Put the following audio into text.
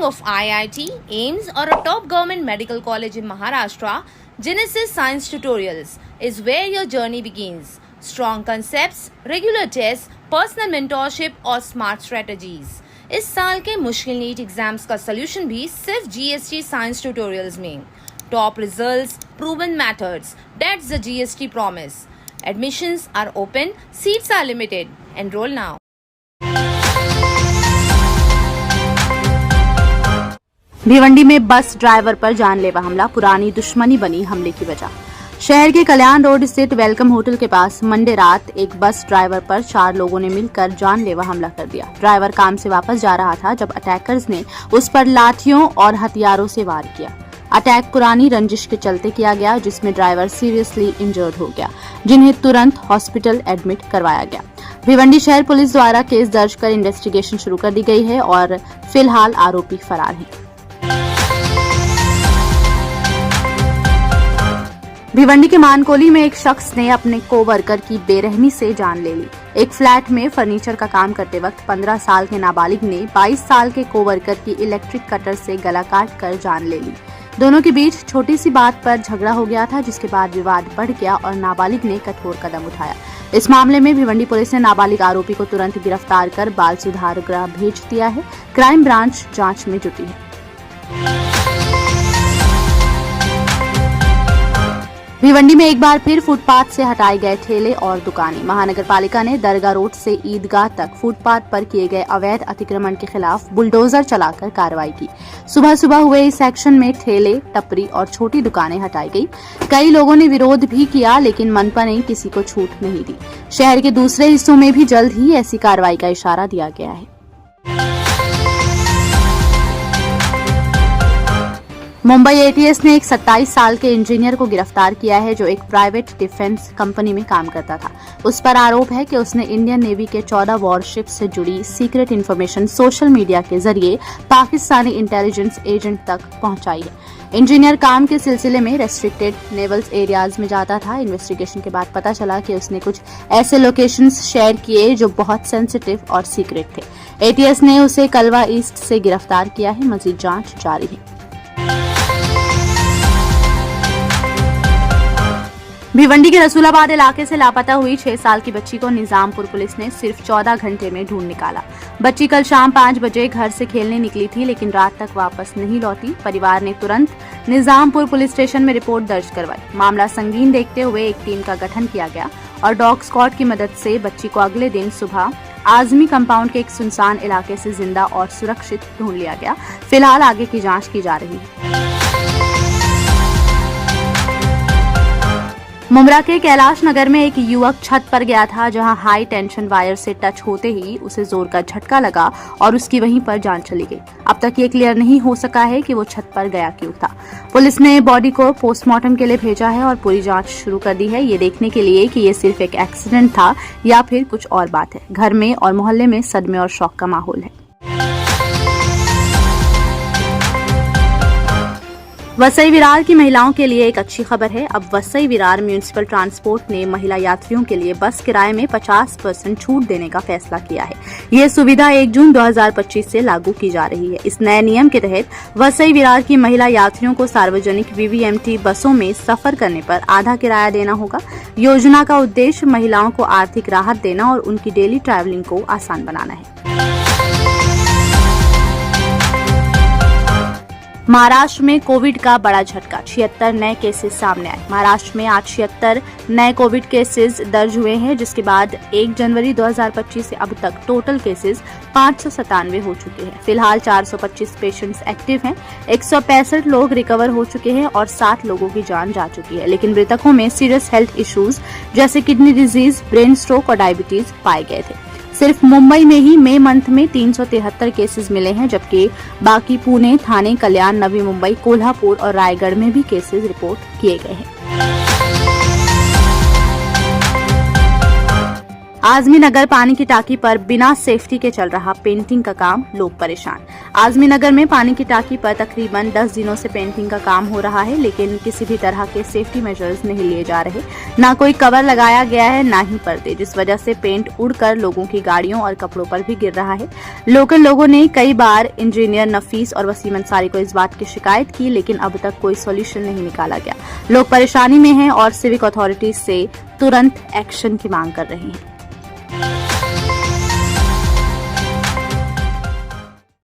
of IIT, AIIMS or a top government medical college in Maharashtra, Genesis Science Tutorials is where your journey begins. Strong concepts, regular tests, personal mentorship और smart strategies. इस साल के मुश्किल NEET exams का solution भी सिर्फ GST science tutorials में. Top results, proven methods, that's the GST promise. Admissions are open, seats are limited. Enroll now. Bhiwandi में बस ड्राइवर पर जानलेवा हमला, पुरानी दुश्मनी बनी हमले की वजह. शहर के कल्याण रोड स्थित वेलकम होटल के पास मंडे रात एक बस ड्राइवर पर 4 लोगों ने मिलकर जानलेवा हमला कर दिया. ड्राइवर काम से वापस जा रहा था जब अटैकर्स ने उस पर लाठियों और हथियारों से वार किया. अटैक पुरानी रंजिश के चलते किया गया, जिसमें ड्राइवर सीरियसली इंजर्ड हो गया, जिन्हें तुरंत हॉस्पिटल एडमिट करवाया गया. भिवंडी शहर पुलिस द्वारा केस दर्ज कर इन्वेस्टिगेशन शुरू कर दी गई है और फिलहाल आरोपी फरार हैं. भिवंडी के मानकोली में एक शख्स ने अपने कोवर्कर की बेरहमी से जान ले ली. एक फ्लैट में फर्नीचर का काम करते वक्त 15 साल के नाबालिग ने 22 साल के कोवर्कर की इलेक्ट्रिक कटर से गला काट कर जान ले ली. दोनों के बीच छोटी सी बात पर झगड़ा हो गया था, जिसके बाद विवाद बढ़ गया और नाबालिग ने कठोर कदम उठाया. इस मामले में भिवंडी पुलिस ने नाबालिग आरोपी को तुरंत गिरफ्तार कर बाल सुधार गृह भेज दिया है. क्राइम ब्रांच जांच में जुटी है. भिवंडी में एक बार फिर फुटपाथ से हटाए गए ठेले और दुकानें. महानगर पालिका ने दरगाह रोड से ईदगाह तक फुटपाथ पर किए गए अवैध अतिक्रमण के खिलाफ बुलडोजर चलाकर कार्रवाई की. सुबह सुबह हुए इस एक्शन में ठेले, टपरी और छोटी दुकानें हटाई गई. कई लोगों ने विरोध भी किया, लेकिन मनपा ने किसी को छूट नहीं दी. शहर के दूसरे हिस्सों में भी जल्द ही ऐसी कार्रवाई का इशारा दिया गया है. मुंबई ATS ने एक 27 साल के इंजीनियर को गिरफ्तार किया है, जो एक प्राइवेट डिफेंस कंपनी में काम करता था. उस पर आरोप है कि उसने इंडियन नेवी के 14 वॉरशिप से जुड़ी सीक्रेट इंफॉर्मेशन सोशल मीडिया के जरिए पाकिस्तानी इंटेलिजेंस एजेंट तक पहुंचाई है. इंजीनियर काम के सिलसिले में रेस्ट्रिक्टेड नेवल एरियाज में जाता था. इन्वेस्टिगेशन के बाद पता चला कि उसने कुछ ऐसे लोकेशंस शेयर किए जो बहुत सेंसिटिव और सीक्रेट थे. ATS ने उसे कलवा ईस्ट से गिरफ्तार किया है. मजीद जांच जारी है. भिवंडी के रसूलाबाद इलाके से लापता हुई 6 साल की बच्ची को निजामपुर पुलिस ने सिर्फ 14 घंटे में ढूंढ निकाला. बच्ची कल शाम 5 बजे घर से खेलने निकली थी, लेकिन रात तक वापस नहीं लौटी. परिवार ने तुरंत निजामपुर पुलिस स्टेशन में रिपोर्ट दर्ज करवाई. मामला संगीन देखते हुए एक टीम का गठन किया गया और डॉग स्क्वाड की मदद से बच्ची को अगले दिन सुबह आजमी कंपाउंड के एक सुनसान इलाके से जिंदा और सुरक्षित ढूंढ लिया गया. फिलहाल आगे की जाँच की जा रही है. मुंब्रा के कैलाश नगर में एक युवक छत पर गया था, जहां हाई टेंशन वायर से टच होते ही उसे जोर का झटका लगा और उसकी वहीं पर जान चली गई. अब तक ये क्लियर नहीं हो सका है कि वो छत पर गया क्यों था. पुलिस ने बॉडी को पोस्टमार्टम के लिए भेजा है और पूरी जांच शुरू कर दी है, ये देखने के लिए कि ये सिर्फ एक एक्सीडेंट था या फिर कुछ और बात है. घर में और मोहल्ले में सदमे और शौक का माहौल है. वसई विरार की महिलाओं के लिए एक अच्छी खबर है. अब वसई विरार म्यूनिसिपल ट्रांसपोर्ट ने महिला यात्रियों के लिए बस किराए में 50% छूट देने का फैसला किया है. ये सुविधा 1 जून 2025 से लागू की जा रही है. इस नए नियम के तहत वसई विरार की महिला यात्रियों को सार्वजनिक VVMT बसों में सफर करने पर आधा किराया देना होगा. योजना का उद्देश्य महिलाओं को आर्थिक राहत देना और उनकी डेली ट्रैवलिंग को आसान बनाना है. महाराष्ट्र में कोविड का बड़ा झटका, 76 नए केसेस सामने आए. महाराष्ट्र में आज 76 नए कोविड केसेस दर्ज हुए हैं, जिसके बाद 1 जनवरी 2025 से अब तक टोटल केसेस 597 हो चुके हैं. फिलहाल 425 पेशेंट्स एक्टिव हैं. 165 लोग रिकवर हो चुके हैं और 7 लोगों की जान जा चुकी है. लेकिन मृतकों में सीरियस हेल्थ इश्यूज जैसे किडनी डिजीज, ब्रेन स्ट्रोक और डायबिटीज पाए गए थे. सिर्फ मुंबई में ही मई मंथ में 373 केसेस मिले हैं, जबकि बाकी पुणे, ठाणे, कल्याण, नवी मुंबई, कोल्हापुर और रायगढ़ में भी केसेस रिपोर्ट किए गए हैं. आजमी नगर पानी की टाकी पर बिना सेफ्टी के चल रहा पेंटिंग का काम, लोग परेशान। आजमी नगर में पानी की टाकी पर तकरीबन 10 दिनों से पेंटिंग का काम हो रहा है, लेकिन किसी भी तरह के सेफ्टी मेजर्स नहीं लिए जा रहे। ना कोई कवर लगाया गया है, ना ही पर्दे, जिस वजह से पेंट उड़कर लोगों की गाड़ियों और कपड़ों पर भी गिर रहा है। लोकल लोगों ने कई बार इंजीनियर नफीस और वसीम अंसारी को इस बात की शिकायत की, लेकिन अब तक कोई सॉल्यूशन नहीं निकाला गया। लोग परेशानी में हैं और सिविक अथॉरिटीज से तुरंत एक्शन की मांग कर रहे हैं।